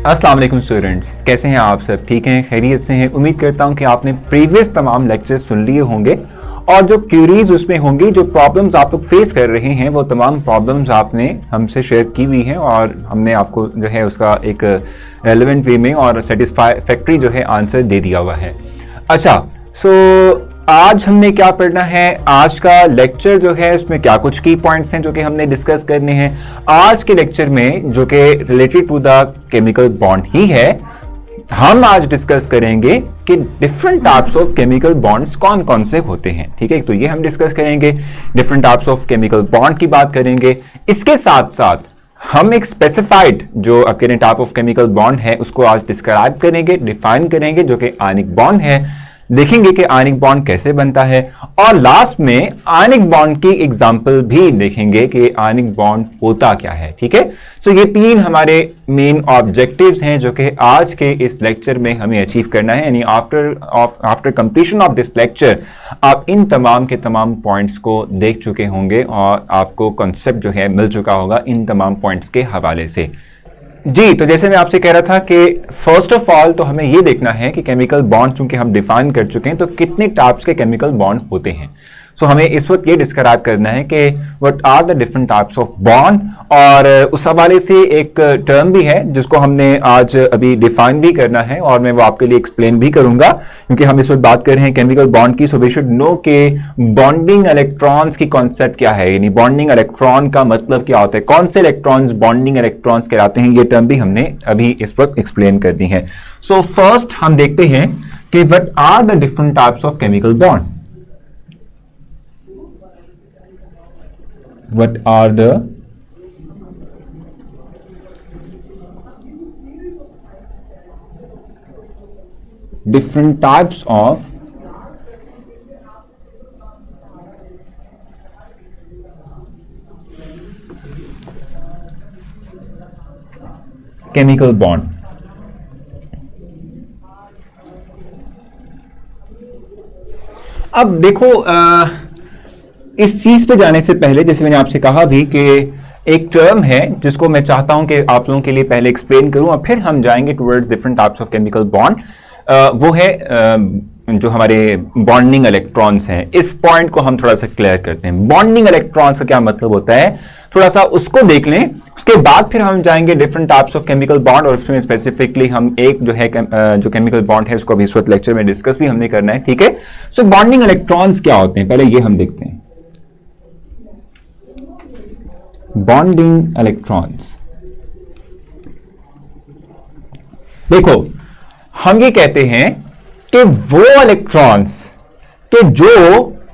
अस्सलाम वालेकुम स्टूडेंट्स, कैसे हैं आप सब? ठीक हैं, खैरियत से हैं? उम्मीद करता हूं कि आपने प्रीवियस तमाम लेक्चर्स सुन लिए होंगे और जो क्यूरीज उसमें होंगी, जो प्रॉब्लम्स आप लोग फेस कर रहे हैं, वो तमाम प्रॉब्लम्स आपने हमसे शेयर की हुई हैं और हमने आपको जो है उसका एक रेलेवेंट वे में और सेटिस्फैक्टरी जो है आंसर दे दिया हुआ है। अच्छा, सो आज हमने क्या पढ़ना है? आज का लेक्चर जो है उसमें क्या कुछ की पॉइंट्स हैं जो कि हमने डिस्कस करने हैं आज के लेक्चर में, जो कि related to the chemical bond ही है। हम आज डिस्कस करेंगे कि different types of chemical bonds कौन कौन से होते हैं। ठीक है, तो ये हम डिस्कस करेंगे, different types of chemical bond की बात करेंगे। इसके साथ साथ हम एक स्पेसिफाइड जो टाइप ऑफ केमिकल बॉन्ड है उसको आज डिस्क्राइब करेंगे, डिफाइन करेंगे, जो कि आयनिक बॉन्ड है। देखेंगे कि आयनिक बॉन्ड कैसे बनता है और लास्ट में आयनिक बॉन्ड की एग्जांपल भी देखेंगे कि आयनिक बॉन्ड होता क्या है। ठीक है, सो ये तीन हमारे मेन ऑब्जेक्टिव्स हैं जो कि आज के इस लेक्चर में हमें अचीव करना है। यानी after completion of this lecture आप इन तमाम के तमाम पॉइंट्स को देख चुके होंगे और आपको कॉन्सेप्ट जो है मिल चुका होगा इन तमाम पॉइंट्स के हवाले से। जी, तो जैसे मैं आपसे कह रहा था कि फर्स्ट ऑफ ऑल तो हमें यह देखना है कि केमिकल बॉन्ड चूंकि हम डिफाइन कर चुके हैं, तो कितने टाइप्स के केमिकल बॉन्ड होते हैं। सो हमें इस वक्त ये डिस्क्राइब करना है कि what are the different types of bond, और उस हवाले से एक टर्म भी है जिसको हमने आज अभी डिफाइन भी करना है और मैं वो आपके लिए एक्सप्लेन भी करूंगा, क्योंकि हम इस वक्त बात कर रहे हैं केमिकल बॉन्ड की। सो वी शुड नो के बॉन्डिंग इलेक्ट्रॉन्स की कॉन्सेप्ट क्या है, यानी बॉन्डिंग इलेक्ट्रॉन का मतलब क्या होता है, कौन से इलेक्ट्रॉन्स बॉन्डिंग इलेक्ट्रॉन्स कहलाते हैं। ये टर्म भी हमने अभी इस वक्त एक्सप्लेन कर दी है। सो फर्स्ट हम देखते हैं कि what are the different types of chemical bond. What are the different types of chemical bond? अब देखो, इस चीज पे जाने से पहले जैसे मैंने आपसे कहा भी कि एक टर्म है जिसको मैं चाहता हूं कि आप लोगों के लिए पहले एक्सप्लेन करूं और फिर हम जाएंगे towards different types of chemical bond. वो है जो हमारे बॉन्डिंग इलेक्ट्रॉन्स हैं। इस पॉइंट को हम थोड़ा सा क्लियर करते हैं। बॉन्डिंग इलेक्ट्रॉन्स का क्या मतलब होता है, थोड़ा सा उसको देख लें। उसके बाद फिर हम जाएंगे different types of chemical bond और उसमें स्पेसिफिकली हम एक जो है जो केमिकल बॉन्ड है उसको अभी इस वक्त लेक्चर में डिस्कस भी हमने करना है। ठीक है, सो बॉन्डिंग इलेक्ट्रॉन्स क्या होते हैं, पहले ये हम देखते हैं। बॉन्डिंग इलेक्ट्रॉन्स, देखो हम ये कहते हैं कि वो इलेक्ट्रॉन्स के जो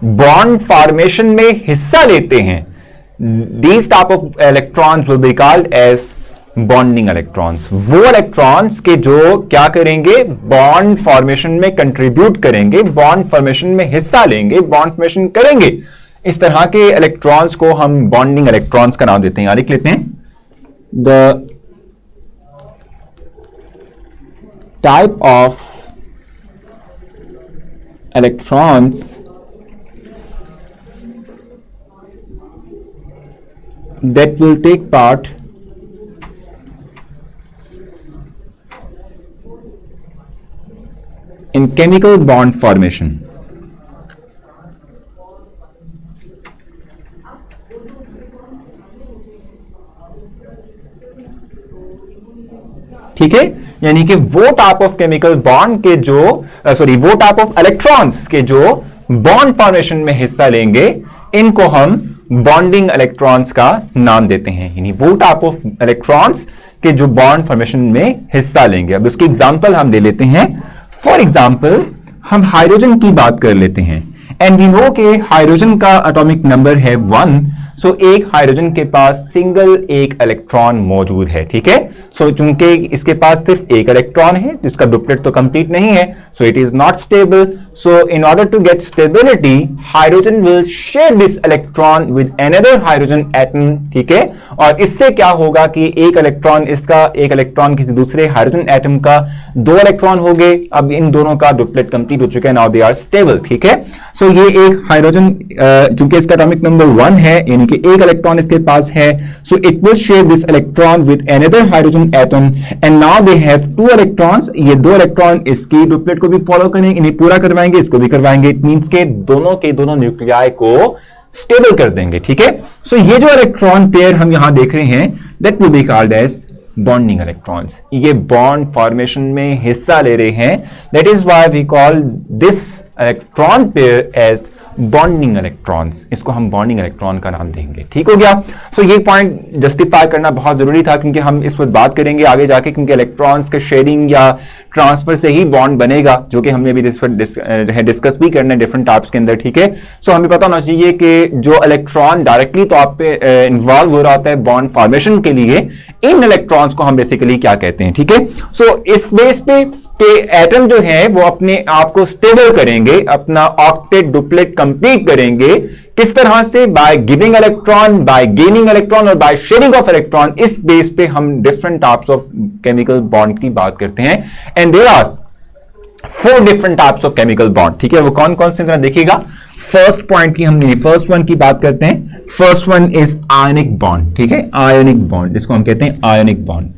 बॉन्ड फॉर्मेशन में हिस्सा लेते हैं, these type of electrons will be called as bonding electrons. वो इलेक्ट्रॉन्स के जो क्या करेंगे, बॉन्ड फॉर्मेशन में कंट्रीब्यूट करेंगे, बॉन्ड फॉर्मेशन में हिस्सा लेंगे, बॉन्ड फॉर्मेशन करेंगे। इस तरह के इलेक्ट्रॉन्स को हम बॉन्डिंग इलेक्ट्रॉन्स का नाम देते हैं। लिख लेते हैं, the type of electrons that will take part in chemical bond formation. ठीक है, यानी कि वो टाइप ऑफ केमिकल बॉन्ड के जो वो टाइप ऑफ इलेक्ट्रॉन्स के जो बॉन्ड फॉर्मेशन में हिस्सा लेंगे, इनको हम बॉन्डिंग इलेक्ट्रॉन्स का नाम देते हैं। यानी वो टाइप ऑफ इलेक्ट्रॉन्स के जो बॉन्ड फॉर्मेशन में हिस्सा लेंगे। अब उसकी एग्जांपल हम ले लेते हैं। फॉर एग्जांपल हम हाइड्रोजन की बात कर लेते हैं एंड वी नो कि हाइड्रोजन का एटॉमिक नंबर है 1। सो एक हाइड्रोजन के पास सिंगल एक इलेक्ट्रॉन मौजूद है। ठीक है, सो चूंकि इसके पास सिर्फ एक इलेक्ट्रॉन है, जिसका डुप्लेट तो कंप्लीट नहीं है, so it is not stable. So in order to get stability, hydrogen will share this electron with another hydrogen atom. ठीक है, और इससे क्या होगा कि एक इलेक्ट्रॉन इसका, एक इलेक्ट्रॉन किसी दूसरे हाइड्रोजन एटम का, 2 इलेक्ट्रॉन हो गए। अब इन दोनों का डुप्लेट कंप्लीट हो चुका है, नाउ दे आर स्टेबल। ठीक है, सो ये एक हाइड्रोजन चूंकि इसका एटॉमिक नंबर 1 है, यानी कि एक इलेक्ट्रॉन इसके पास है, so it will share this electron with another hydrogen formation atom and now they have 2 electrons. ये 2 इलेक्ट्रॉन इसकी डुप्लेट को भी फॉलो करेंगे, इन्हें पूरा करवाएंगे, इसको भी करवाएंगे। इट मींस के दोनों न्यूक्लियाई को स्टेबल कर देंगे, ठीक है। सो ये जो इलेक्ट्रॉन पेयर हम यहां देख रहे हैं that will be called as bonding electrons. ये बॉन्ड फॉर्मेशन में हिस्सा ले रहे हैं, that is why we call this electron pair as bonding electrons. इसको हम बॉन्डिंग इलेक्ट्रॉन का नाम देंगे, ठीक हो गया। सो ये पॉइंट जस्टिफाई करना बहुत जरूरी था, क्योंकि हम इस पर बात करेंगे आगे जाके, क्योंकि इलेक्ट्रॉन्स के शेयरिंग या ट्रांसफर से ही बॉन्ड बनेगा, जो कि हमने भी डिस्कस भी करना है डिफरेंट टाइप्स के अंदर, ठीक है। सो हमें पता होना चाहिए कि जो इलेक्ट्रॉन डायरेक्टली तो आप पे इन्वॉल्व हो रहा होता है बॉन्ड फॉर्मेशन के लिए, इन इलेक्ट्रॉन्स को हम बेसिकली क्या कहते हैं, ठीक है। सो इस बेस पे कि एटम जो है वो अपने आप को स्टेबल करेंगे, अपना ऑक्टेट डुप्लेट कंप्लीट करेंगे, किस तरह से? By giving electron, by gaining electron और बाय शेयरिंग ऑफ इलेक्ट्रॉन। इस बेस पे हम different types of chemical bond की बात करते हैं and there are 4 different types of chemical bond, ठीक है। वो कौन कौन से देखिएगा। फर्स्ट पॉइंट की हमने फर्स्ट वन की बात करते हैं। First one is ionic bond, ठीक है। आयनिक बॉन्ड, जिसको हम कहते हैं ionic bond.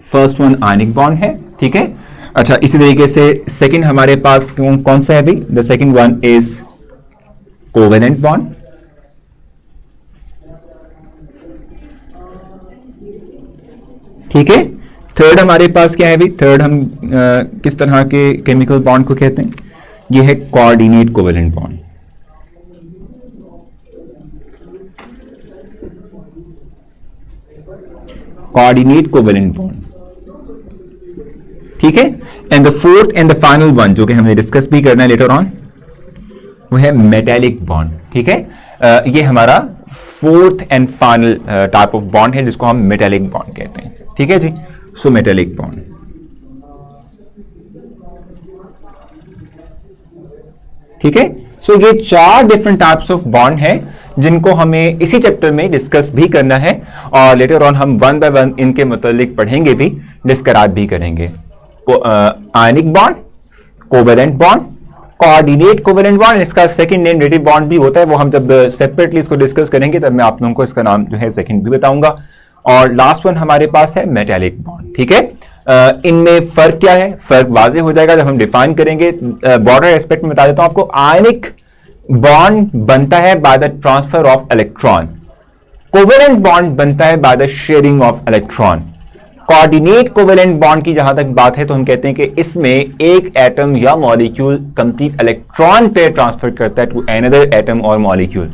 First one ionic bond है, ठीक है। अच्छा, इसी तरीके से सेकंड हमारे पास कौन सा है अभी? The second one is covalent bond, ठीक है। थर्ड हमारे पास क्या है अभी? थर्ड हम किस तरह के केमिकल बॉन्ड को कहते हैं? ये है coordinate covalent bond. Coordinate covalent bond, ठीक है। And the fourth and the final one, जो कि हमने डिस्कस भी करना है लेटर ऑन, वो है मेटेलिक बॉन्ड, ठीक है। ये हमारा fourth and final type of bond है, जिसको हम मेटेलिक बॉन्ड कहते हैं, ठीक है जी। सो मेटेलिक बॉन्ड, ठीक है। सो ये 4 डिफरेंट टाइप्स ऑफ बॉन्ड है, जिनको हमें इसी चैप्टर में डिस्कस भी करना है, और लेटर ऑन हम वन बाय वन इनके मुतालिक पढ़ेंगे भी, डिस्क्राइब भी करेंगे। Ionic bond, covalent bond, coordinate covalent bond, इसका सेकंड नेम रिलेटिव बॉन्ड भी होता है, वो हम जब सेपरेटली इसको डिस्कस करेंगे तब मैं आप लोगों को इसका नाम जो है सेकंड भी बताऊंगा। और लास्ट वन हमारे पास है मेटेलिक बॉन्ड, ठीक है। इनमें फर्क क्या है? फर्क वाजे हो जाएगा जब हम डिफाइन करेंगे। बॉर्डर एस्पेक्ट में बता देता हूं आपको। आयनिक बॉन्ड बनता है by the transfer of electron, covalent bond बनता है by the sharing of electron. Coordinate covalent bond की जहां तक बात है तो हम कहते हैं कि इसमें एक एटम या molecule complete electron pair transfer करता है टू अनदर एटम और मॉलिक्यूल।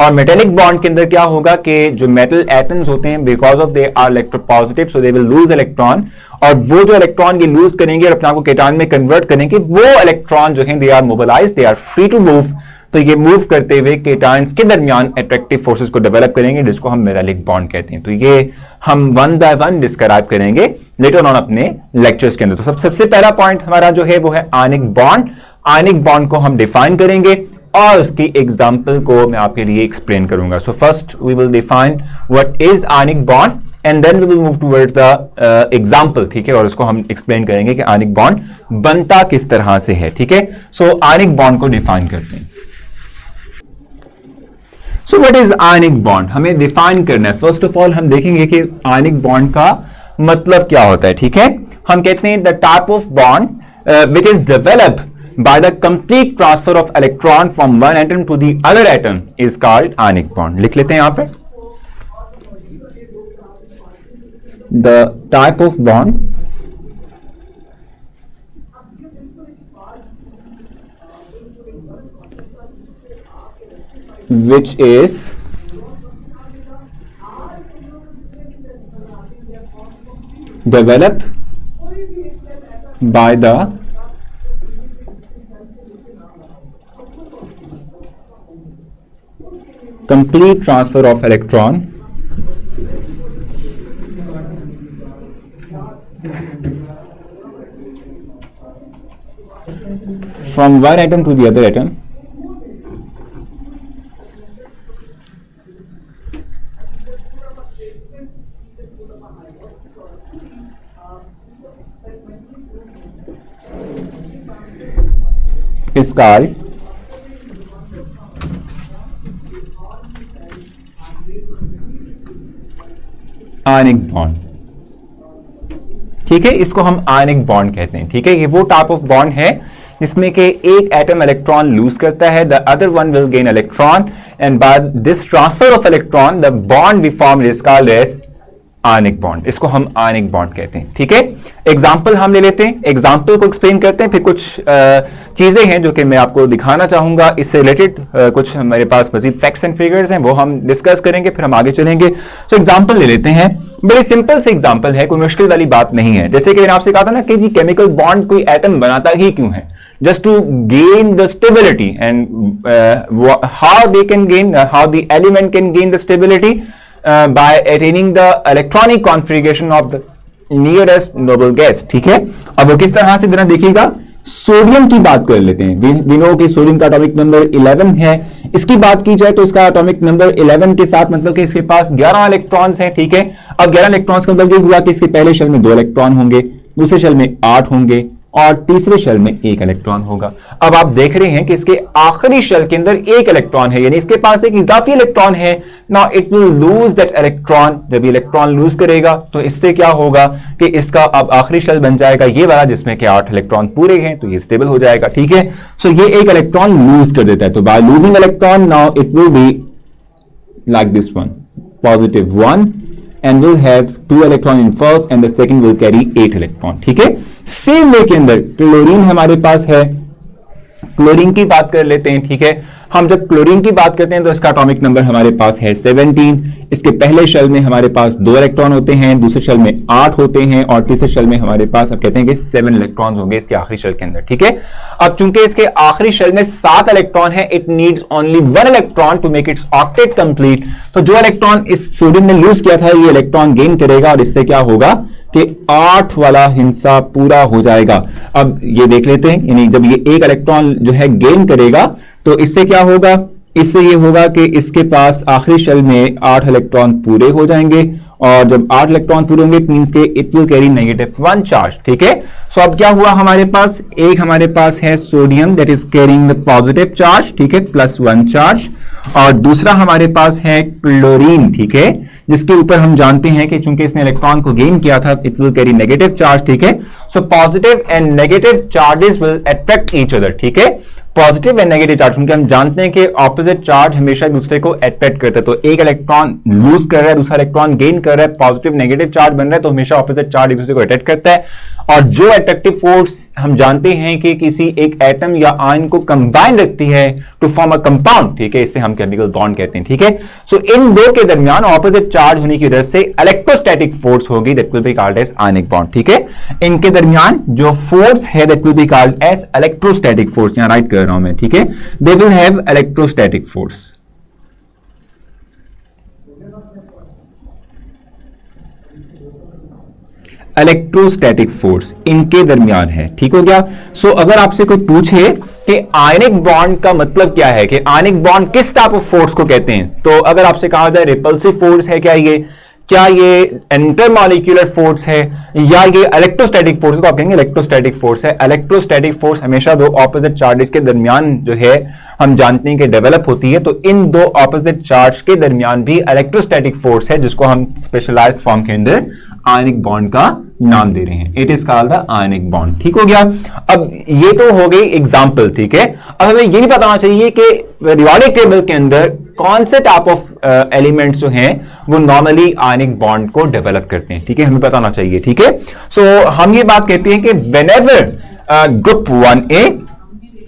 और मेटेलिक बॉन्ड के अंदर क्या होगा कि जो मेटल एटम्स होते हैं, because of they are electropositive, so they will lose electron, और वो जो इलेक्ट्रॉन ये लूज करेंगे और अपने आप को केटायन में कन्वर्ट करेंगे, वो इलेक्ट्रॉन जो है they are mobilized, they are free to move. तो ये मूव करते हुए केटायंस के दरमियान अट्रैक्टिव फोर्सेस को डेवलप करेंगे, जिसको हम मेटेलिक बॉन्ड कहते हैं। तो ये हम वन बाय वन डिस्क्राइब करेंगे लेटर ऑन अपने लेक्चर्स के अंदर। तो सबसे पहला पॉइंट हमारा जो है वो है आयनिक बॉन्ड। आयनिक बॉन्ड को हम डिफाइन करेंगे और उसकी एग्जांपल को मैं आपके लिए एक्सप्लेन करूंगा। So first we will define what is ionic bond and then we will move towards the example, ठीक है। और उसको हम एक्सप्लेन करेंगे कि आयनिक बॉन्ड बनता किस तरह से है, ठीक है। सो आयनिक बॉन्ड को डिफाइन करते हैं। So what is ionic bond? हमें डिफाइन करना है। फर्स्ट ऑफ ऑल हम देखेंगे कि आयनिक बॉन्ड का मतलब क्या होता है, ठीक है। हम कहते हैं the type of bond which is developed by the complete transfer of electron from one atom to the other atom is called ionic bond. लिख लेते हैं यहां पे। The type of bond which is developed by the complete transfer of electron from one atom to the other atom is called ionic bond, ठीक है, इसको हम ionic bond कहते हैं। ठीक है, ये वो टाइप ऑफ बॉन्ड है जिसमें कि एक एटम इलेक्ट्रॉन लूज करता है, the other one will gain electron, and by this transfer of electron the bond we form is called as ionic bond. इसको हम आयनिक बॉन्ड कहते हैं। ठीक है, एग्जाम्पल हम ले लेते हैं, एग्जाम्पल को एक्सप्लेन करते हैं, फिर कुछ चीजें हैं जो कि मैं आपको दिखाना चाहूंगा, इससे रिलेटेड कुछ हमारे पास मजीद फैक्ट्स एंड फिगर्स हैं, वो हम डिस्कस करेंगे, फिर हम आगे चलेंगे। सो एग्जाम्पल ले लेते हैं, बड़ी सिंपल से एग्जाम्पल है, कोई मुश्किल वाली बात नहीं है। जैसे कि मैंने आपसे कहा था ना कि जी केमिकल बॉन्ड कोई एटम बनाता ही क्यों है, just to gain the stability, and how they can gain, how the element can gain the stability by attaining the electronic configuration of the nearest noble gas। ठीक है, अब वो किस तरह से जरा देखिएगा, सोडियम की बात कर लेते हैं। वी नो कि सोडियम का एटॉमिक नंबर 11 है, इसकी बात की जाए तो इसका एटॉमिक नंबर 11 के साथ मतलब कि इसके पास 11 इलेक्ट्रॉन्स हैं। ठीक है, अब 11 इलेक्ट्रॉन्स का मतलब ये हुआ कि इसके पहले शेल में 2 इलेक्ट्रॉन होंगे, दूसरे शेल में 8 होंगे और तीसरे शेल में 1 इलेक्ट्रॉन होगा। अब आप देख रहे हैं कि इसके आखिरी शेल के अंदर 1 इलेक्ट्रॉन है, यानी इसके पास एक इजाफी इलेक्ट्रॉन है। Now it will lose that electron, जब इलेक्ट्रॉन लूज करेगा तो इससे क्या होगा कि इसका अब आखिरी शेल बन जाएगा ये वाला जिसमें कि 8 इलेक्ट्रॉन पूरे हैं, तो ये स्टेबल हो जाएगा। ठीक है, सो ये 1 इलेक्ट्रॉन लूज कर देता है, तो bye losing electron now it will be like this one, +1 and will have 2 electron in first and the second will carry 8 electron। ठीक है, सेम वे के अंदर क्लोरीन हमारे पास है, क्लोरीन की बात कर लेते हैं। ठीक है, हम जब क्लोरीन की बात करते हैं तो इसका एटॉमिक नंबर हमारे पास है 17। इसके पहले शेल में हमारे पास 2 इलेक्ट्रॉन होते हैं, दूसरे शेल में 8 होते हैं और तीसरे शेल में हमारे पास अब कहते हैं कि 7 इलेक्ट्रॉन्स होंगे इसके आखिरी शेल के अंदर। ठीक है, अब चूंकि इसके आखिरी शेल में 7 इलेक्ट्रॉन है, it needs only 1 electron to make its octet complete. तो जो इलेक्ट्रॉन इस सोडियम ने लूज किया था ये इलेक्ट्रॉन गेन करेगा और इससे क्या होगा कि 8 वाला हिस्सा पूरा हो जाएगा। अब ये देख लेते हैं, यानी जब ये 1 इलेक्ट्रॉन जो है गेन करेगा तो इससे क्या होगा, इससे ये होगा कि इसके पास आखिरी शेल में 8 इलेक्ट्रॉन पूरे हो जाएंगे और जब 8 इलेक्ट्रॉन पूरे होंगे इट मींस के इट विल कैरी -1 चार्ज। ठीक है, सो अब क्या हुआ हमारे पास, एक हमारे पास है sodium that is carrying the positive charge, ठीक है, +1 चार्ज, और दूसरा हमारे पास है क्लोरीन। ठीक है, जिसके ऊपर हम जानते हैं कि चूंकि इसने इलेक्ट्रॉन को गेन किया था it will carry negative charge. ठीक है, so positive and negative charges will attract each other. ठीक है, पॉजिटिव एंड नेगेटिव चार्ज, क्योंकि हम जानते हैं कि ऑपोजिट चार्ज हमेशा एक दूसरे को अट्रैक्ट करता है, तो एक इलेक्ट्रॉन लूज कर रहा है, दूसरा इलेक्ट्रॉन गेन कर रहा है, पॉजिटिव नेगेटिव चार्ज बन रहा है, तो हमेशा ऑपोजिट चार्ज एक दूसरे को अट्रैक्ट करता है। और जो अट्रैक्टिव फोर्स हम जानते हैं कि किसी एक एटम या आयन को कंबाइन रखती है टू फॉर्म अ कंपाउंड। ठीक है, इससे हम केमिकल बॉन्ड कहते हैं। ठीक है, सो इन दो के दरमियान ऑपोजिट चार्ज होने की वजह से इलेक्ट्रोस्टैटिक फोर्स होगी that will be called as ionic bond. ठीक है, इनके दरमियान जो फोर्स है that will be called as electrostatic force, यहां राइट कर रहा हूं मैं। ठीक है, they will have electrostatic force. Electrostatic force इनके दरमियान है। ठीक हो गया। सो अगर आपसे कोई पूछे कि आयनिक बॉन्ड का मतलब क्या है, कि आयनिक बॉन्ड किस टाइप ऑफ फोर्स को कहते हैं, तो अगर आपसे कहा जाए रिपल्सिव फोर्स है क्या ये इंटरमॉलिक्यूलर फोर्स है या ये इलेक्ट्रोस्टैटिक फोर्स, तो आप कहेंगे इलेक्ट्रोस्टैटिक फोर्स है। इलेक्ट्रोस्टैटिक फोर्स हमेशा दो ऑपोजिट चार्जेस के दरमियान जो है हम जानते हैं कि डेवलप होती है, तो इन दो ऑपोजिट चार्ज के दरमियान भी इलेक्ट्रोस्टैटिक फोर्स है जिसको हम स्पेशलाइज्ड फॉर्म के अंदर आयनिक बॉन्ड का नाम दे रहे हैं। It is called the ionic bond. ठीक हो गया। अब ये तो हो गई एग्जांपल। ठीक है, अब हमें ये भी पता होना चाहिए कि पीरियोडिक टेबल के अंदर कौन से टाइप ऑफ एलिमेंट्स जो हैं वो नॉर्मली आयनिक बॉन्ड को डेवलप करते हैं। ठीक है, हमें पता होना चाहिए। ठीक है, सो हम ये बात कहते हैं कि व्हेनेवर ग्रुप 1A,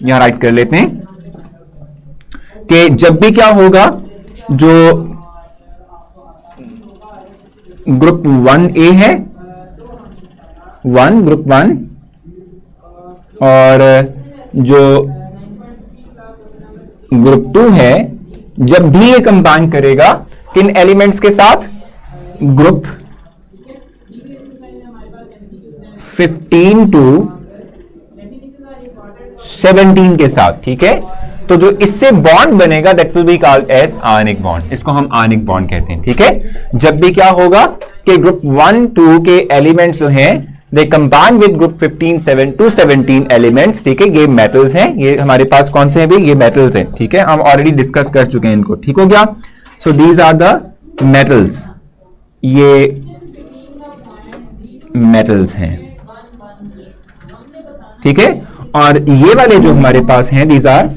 यहां राइट कर लेते हैं कि जब भी क्या होगा, जो ग्रुप 1A है, ग्रुप 1, और जो ग्रुप 2 है, जब भी ये कंबाइन करेगा किन एलिमेंट्स के साथ, ग्रुप 15 to 17 के साथ। ठीक है, तो जो इससे बॉन्ड बनेगा that will be called as ionic bond, इसको हम आयनिक बॉन्ड कहते हैं। ठीक है, जब भी क्या होगा कि ग्रुप 1, 2 के एलिमेंट्स जो हैं they combine with group 15, 7 to 17 elements. ठीक है, ये मेटल्स हैं, ये हमारे पास कौन से हैं भाई, ये मेटल्स हैं। ठीक है, हम ऑलरेडी डिस्कस कर चुके हैं इनको। ठीक हो गया। So these are the metals, ये मेटल्स हैं, ठीक है, और ये वाले जो हमारे पास हैं दीज आर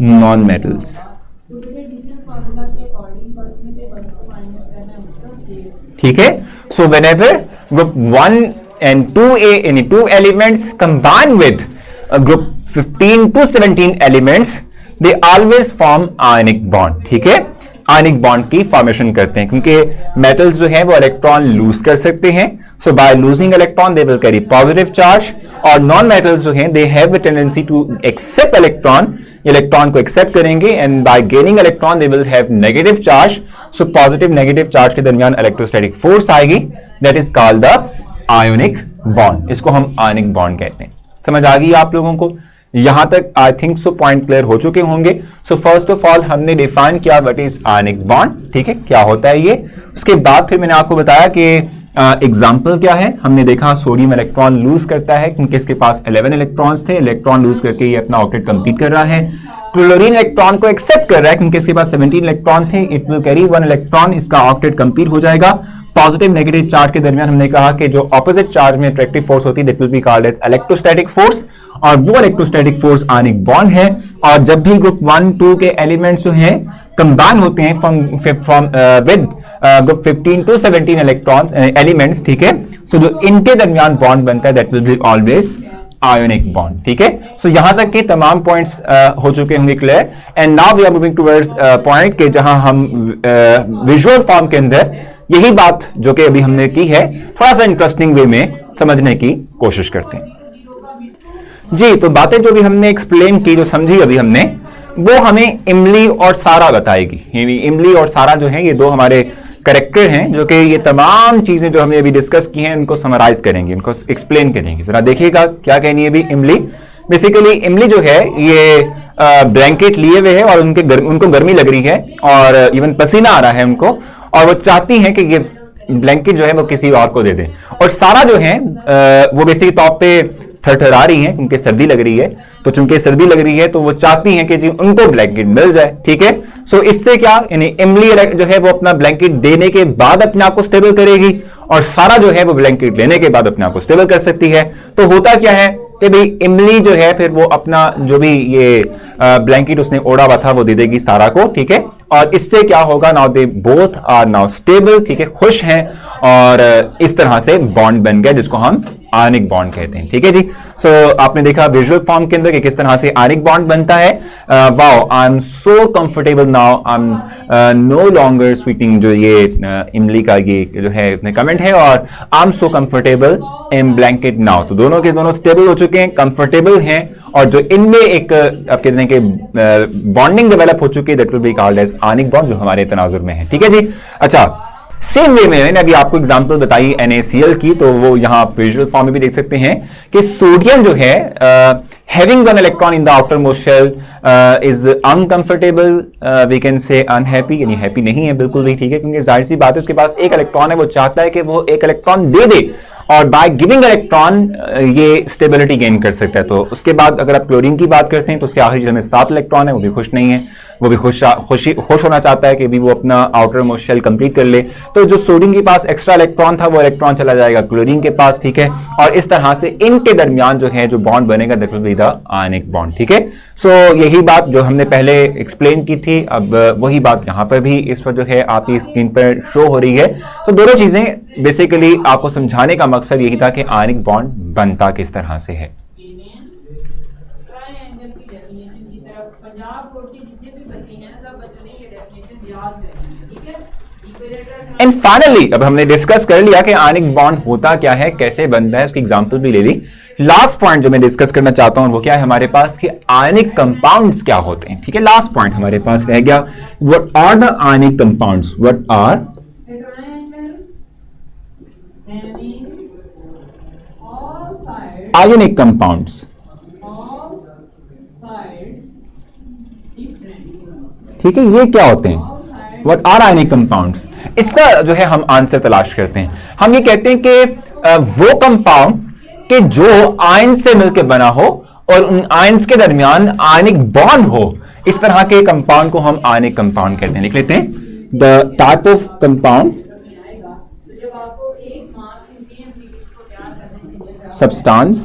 नॉन मेटल्स, ठीक है। So whenever group 1 and 2A any two elements combine with group 15 to 17 elements, they always form ionic bond, ठीक है, आयनिक बॉन्ड की फॉर्मेशन करते हैं, क्योंकि मेटल्स जो हैं वो इलेक्ट्रॉन लूज कर सकते हैं, so by losing electron they will carry positive charge, और नॉन मेटल्स जो हैं they have a tendency to accept electron को एक्सेप्ट करेंगे, and by gaining electron they will have negative charge, so positive negative charge के दरमियान electrostatic force आएगी, that is called the ionic bond, इसको हम ionic bond कहते हैं। समझ आ गई आप लोगों को? यहां तक I think so point clear हो चुके होंगे। सो फर्स्ट ऑफ ऑल हमने डिफाइन किया व्हाट इज आयनिक बॉन्ड, ठीक है, क्या होता है ये। उसके बाद फिर मैंने आपको बताया कि एग्जाम्पल क्या है। हमने देखा सोडियम इलेक्ट्रॉन लूज करता है क्योंकि इसके पास 11 इलेक्ट्रॉन्स थे, इलेक्ट्रॉन लूज करके ये अपना ऑक्टेट कंप्लीट कर रहा है। क्लोरीन इलेक्ट्रॉन को एक्सेप्ट कर रहा है क्योंकि इसके पास 17 इलेक्ट्रॉन थे, इट विल कैरी 1 इलेक्ट्रॉन, इसका ऑक्टेट कंप्लीट हो जाएगा। पॉजिटिव नेगेटिव चार्ज के दरमियान हमने कहा कि जो ऑपोजिट चार्ज में अट्रैक्टिव फोर्स होती है that will be called as electrostatic force, और वो इलेक्ट्रोस्टैटिक फोर्स आयनिक बॉन्ड है। और जब भी ग्रुप 1 2 के एलिमेंट्स जो हैं कंबाइन होते हैं from with group 15 to 17 electrons elements, ठीक है, सो जो इनके दरमियान बॉन्ड बनता है that will be always ionic bond, ठीक है। सो यहां तक के तमाम पॉइंट्स हो चुके होंगे clear, and now we are moving towards point के जहां हम विजुअल फॉर्म के अंदर यही बात जो कि अभी हमने की है थोड़ा सा इंटरेस्टिंग वे में समझने की कोशिश करते हैं। जी, तो बातें जो भी हमने एक्सप्लेन की, जो समझी अभी हमने, वो हमें इमली और सारा बताएगी। इमली और सारा जो है ये दो हमारे कैरेक्टर हैं जो कि ये तमाम चीजें जो हमने अभी डिस्कस की हैं उनको समराइज करेंगे, उनको एक्सप्लेन करेंगे। जरा देखिएगा क्या कहनी है अभी इमली। बेसिकली इमली जो है ये ब्लैंकेट लिए हुए है और उनको गर्मी लग रही है और इवन पसीना आ रहा है उनको, और वो चाहती हैं कि ये ब्लैंकेट जो है वो किसी और को दे दे। और सारा जो है वो बेसिकली तौर पे थरथरा रही हैं क्योंकि सर्दी लग रही है, तो चूंकि सर्दी लग रही है तो वो चाहती हैं कि जी उनको ब्लैंकेट मिल जाए, ठीक है। सो इससे क्या, यानी इमली जो है वो अपना ब्लैंकेट देने के बाद अपने आप को स्टेबल करेगी, और सारा जो है वो ब्लैंकेट लेने के बाद अपने आप को स्टेबल कर सकती है। तो होता क्या है कि भाई इमली जो है फिर वो अपना जो भी ये ब्लैंकेट उसने ओढ़ा हुआ था वो दे देगी सारा को, ठीक है। और इससे क्या होगा, now they both are now stable, ठीक है, खुश हैं, और इस तरह से बॉन्ड बन गया जिसको हम आयनिक बॉन्ड कहते हैं, ठीक है जी। सो आपने देखा विजुअल फॉर्म के अंदर कि किस तरह से आयनिक बॉन्ड बनता है। Wow, I am so comfortable now, I am no longer sweating, जो ये इमली का ये जो है कमेंट है, और आई am so comfortable in blanket now. तो दोनों के दोनों स्टेबल हो चुके हैं, कंफर्टेबल हैं, और जो इनमें एक आप कहते हैं कि बॉन्डिंग डेवलप हो चुकी है that will be called as ionic bond, जो हमारे तनाजुर में है, ठीक है जी। अच्छा, सेम वे में मैंने अभी आपको एग्जांपल बताई NaCl की, तो वो यहां आप विजुअल फॉर्म में भी देख सकते हैं कि सोडियम जो है having one electron in the outermost shell is uncomfortable, we can say unhappy, यानी हैप्पी नहीं है बिल्कुल भी, ठीक है, क्योंकि जाहिर सी बात है उसके पास एक इलेक्ट्रॉन है, वो चाहता है कि वो एक इलेक्ट्रॉन दे दे, और बाय गिविंग इलेक्ट्रॉन ये स्टेबिलिटी गेन कर सकता है। तो उसके बाद अगर आप क्लोरीन की बात करते हैं तो उसके आखिरी में 7 इलेक्ट्रॉन है, वो भी खुश नहीं है, वो भी खुश होना चाहता है कि भी वो अपना आउटर मोस्ट शेल कंप्लीट कर ले। तो जो सोडियम के पास एक्स्ट्रा इलेक्ट्रॉन था वो इलेक्ट्रॉन चला जाएगा क्लोरीन के पास, ठीक है, और इस तरह से इनके दरमियान जो है जो बॉन्ड बनेगा that will be the ionic bond, ठीक है। सो यही बात जो हमने पहले एक्सप्लेन की थी, अब वही बात यहाँ पर भी इस पर जो है आपकी स्क्रीन पर शो हो रही है। तो दोनों चीजें बेसिकली आपको समझाने का मकसद यही था कि आयनिक बॉन्ड बनता किस तरह से है। एंड फाइनली अब हमने डिस्कस कर लिया कि आयनिक बॉन्ड होता क्या है, कैसे बनता है, उसकी एग्जांपल भी ले ली। लास्ट पॉइंट जो मैं डिस्कस करना चाहता हूं वो क्या है हमारे पास, कि आयनिक कंपाउंड्स क्या होते हैं, ठीक है। लास्ट पॉइंट हमारे पास रह गया, what are the ionic compounds, what are ionic compounds, ठीक है, ये क्या होते हैं, व्हाट आर आयनिक कंपाउंड्स। इसका जो है हम आंसर तलाश करते हैं। हम ये कहते हैं कि वो कंपाउंड कि जो आयन से मिलकर बना हो और उन आयन्स के दरमियान आयनिक बॉन्ड हो, इस तरह के कंपाउंड को हम आयनिक कंपाउंड कहते हैं। लिख लेते हैं, the type of compound substance,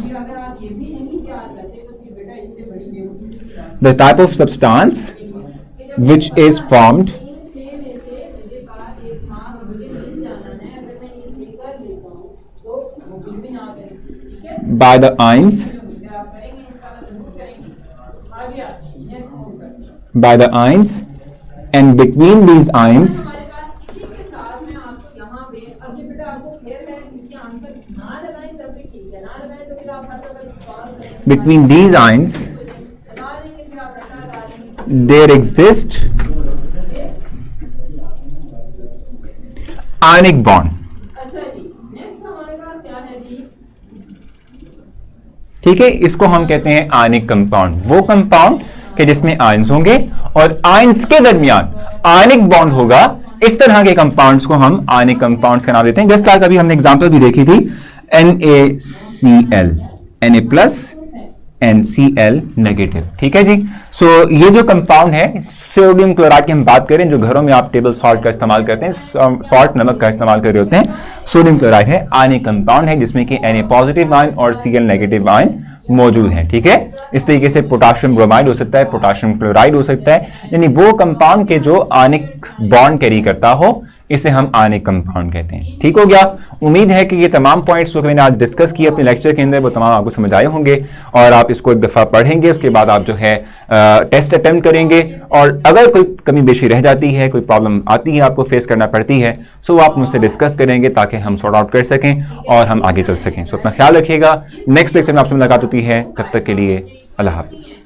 the type of substance which is formed by the ions and between these ions there exist ionic bond. ठीक है, इसको हम कहते हैं आयनिक कंपाउंड, वो कंपाउंड के जिसमें आयंस होंगे और आयंस के दरमियान आयनिक बॉन्ड होगा। इस तरह के कंपाउंड्स को हम आयनिक कंपाउंड्स का नाम देते हैं। जस्ट लाइक अभी हमने एग्जांपल भी देखी थी, NaCl, Na plus NCl negative. ठीक है जी। सो ये जो कंपाउंड है सोडियम क्लोराइड की हम बात करें, जो घरों में आप टेबल सॉल्ट का इस्तेमाल करते हैं, सॉल्ट नमक का इस्तेमाल कर रहे होते हैं, सोडियम क्लोराइड है, आयनिक कंपाउंड है जिसमें कि Na पॉजिटिव आयन और Cl नेगेटिव आयन मौजूद हैं। ठीक है, इस तरीके से पोटाशियम ब्रोमाइड हो सकता है, पोटाशियम क्लोराइड हो सकता है, यानी वो कंपाउंड के जो आयनिक बॉन्ड कैरी करता हो इसे हम आयनिक कंपाउंड कहते हैं। ठीक हो गया। उम्मीद है कि ये तमाम पॉइंट्स जो मैंने आज डिस्कस किए अपने लेक्चर के अंदर वो तमाम आपको समझ आए होंगे और आप इसको एक दफ़ा पढ़ेंगे, उसके बाद आप जो है टेस्ट अटेम्प्ट करेंगे और अगर कोई कमी बेशी रह जाती है, कोई प्रॉब्लम आती है, आपको फेस करना पड़ती है, सो आप मुझसे डिस्कस करेंगे ताकि हम सॉर्ट आउट कर सकें और हम आगे चल सकें। सो अपना ख्याल रखिएगा। नेक्स्ट लेक्चर में आपसे मुलाकात होती है, तब तक के लिए अल्लाह हाफिज़।